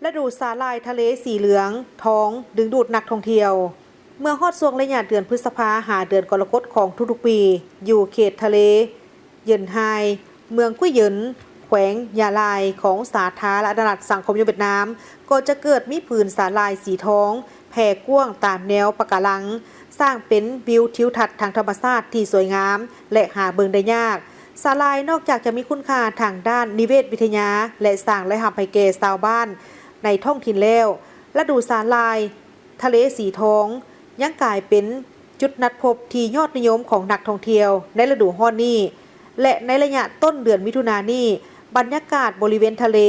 ฤดูสาหร่ายทะเลสีเหลืองท้องดึงดูดนักท่องเที่ยวเมื่อฮอดช่วงระยะเดือนพฤษภาหาเดือนกรกฎของทุกๆปีอยู่เขตทะเลเยินไฮเมืองกุ้ยเหยินแขวงยาลายของสาธารณรัฐสังคมเวียดนามก็จะเกิดมีผืนสาหร่ายสีทองแผ่กว้างตามแนวปะการังสร้างเป็นวิวทิวทัศน์ทางธรรมชาติที่สวยงามและหาเบิ่งได้ยากสาหร่ายนอกจากจะมีคุณค่าทางด้านนิเวศวิทยาและสร้างรายรับให้แก่ชาวบ้านในท้องถิ่นแล้วฤดูสาหร่ายทะเลสีทองยังกลายเป็นจุดนัดพบที่ยอดนิยมของนักท่องเที่ยวในฤดูร้อนนี้และในระยะต้นเดือนมิถุนายนนี้บรรยากาศบริเวณทะเล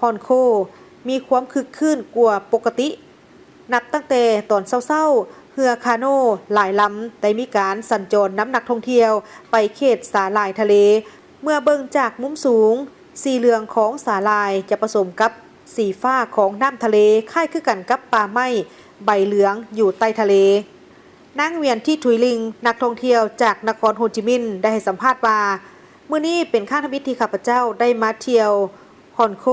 ฮอนโคมีความคึกคืนกว่าปกตินับตั้งแต่ตอนเช้าๆเรือคาโน่หลายลำได้มีการสัญจรนำนักท่องเที่ยวไปเขตสาหร่ายทะเลเมื่อเบิ่งจากมุมสูงสีเหลืองของสาหร่ายจะผสมกับสีฟ้าของน้ำทะเลคล้ายคือกันกับป่าไม้ใบเหลืองอยู่ใต้ทะเลนางเวียนที่ถุยลิงนักท่องเที่ยวจากนครโฮจิมินห์ได้ให้สัมภาษณ์ว่ามื้อนี้เป็นครั้งทมิตรที่ข้าพเจ้าได้มาเที่ยวฮอนโค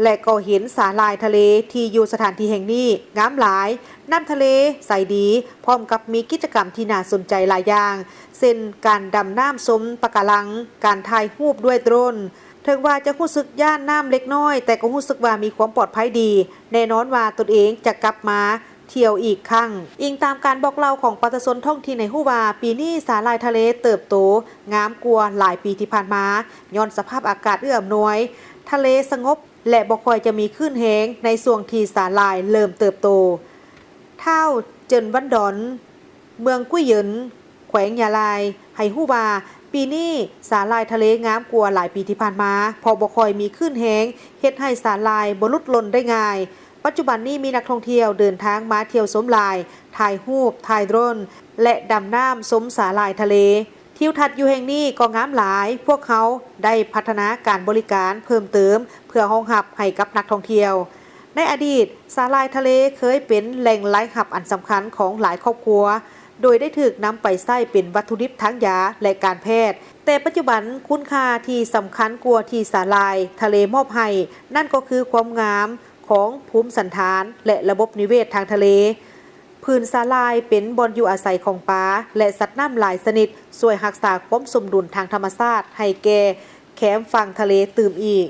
และก็เห็นสาหร่ายทะเลที่อยู่สถานที่แห่งนี้งามหลายน้ำทะเลใสดีพร้อมกับมีกิจกรรมที่น่าสนใจหลายอย่างเช่นการดำน้ำชมปะการังการถ่ายรูปด้วยโดรนถึงว่าจะรู้สึกย่านน้ำเล็กน้อยแต่ก็รู้สึกว่ามีความปลอดภัยดีแน่นอนว่าตนเองจะกลับมาเที่ยวอีกครั้งอิงตามการบอกเล่าของประชาชนท้องถิ่นในฮู้ว่าปีนี้สาหร่ายทะเลเติบโตงามกว่าหลายปีที่ผ่านมาย้อนสภาพอากาศเอื้ออำนวยทะเลสงบและบ่ค่อยจะมีคลื่นแรงในช่วงที่สาหร่ายเริ่มเติบโตเท่าเจินวันดอนเมืองกุ้ยเหยินแขวงยาลายให้ฮู้ว่าปีนี้สาหร่ายทะเลงามกว่าหลายปีที่ผ่านมาเพราะบ่ค่อยมีคลื่นแรงเฮ็ดให้สาหร่ายบ่หลุดหล่นได้ง่ายปัจจุบันนี้มีนักท่องเที่ยวเดินทางมาเที่ยวชมหลายถ่ายรูปถ่ายโดรนและดำน้ำชมสาหร่ายทะเลทิวทัศน์อยู่แห่งนี้ก็งามหลายพวกเขาได้พัฒนาการบริการเพิ่มเติมเพื่อรองรับให้กับนักท่องเที่ยวในอดีตสาหร่ายทะเลเคยเป็นแหล่งรายรับอันสำคัญของหลายครอบครัวโดยได้ถูกนำไปใช้เป็นวัตถุดิบทั้งยาและการแพทย์แต่ปัจจุบันคุณค่าที่สำคัญกว่าที่สาหร่ายทะเลมอบให้นั่นก็คือความงามของภูมิสันฐานและระบบนิเวศทางทะเลพื้นสาหร่ายเป็นบ่อนอยู่อาศัยของปลาและสัตว์น้ำหลายชนิดช่วยรักษาความสมดุลทางธรรมชาติให้แก่แคมฝั่งทะเลตื่มอีก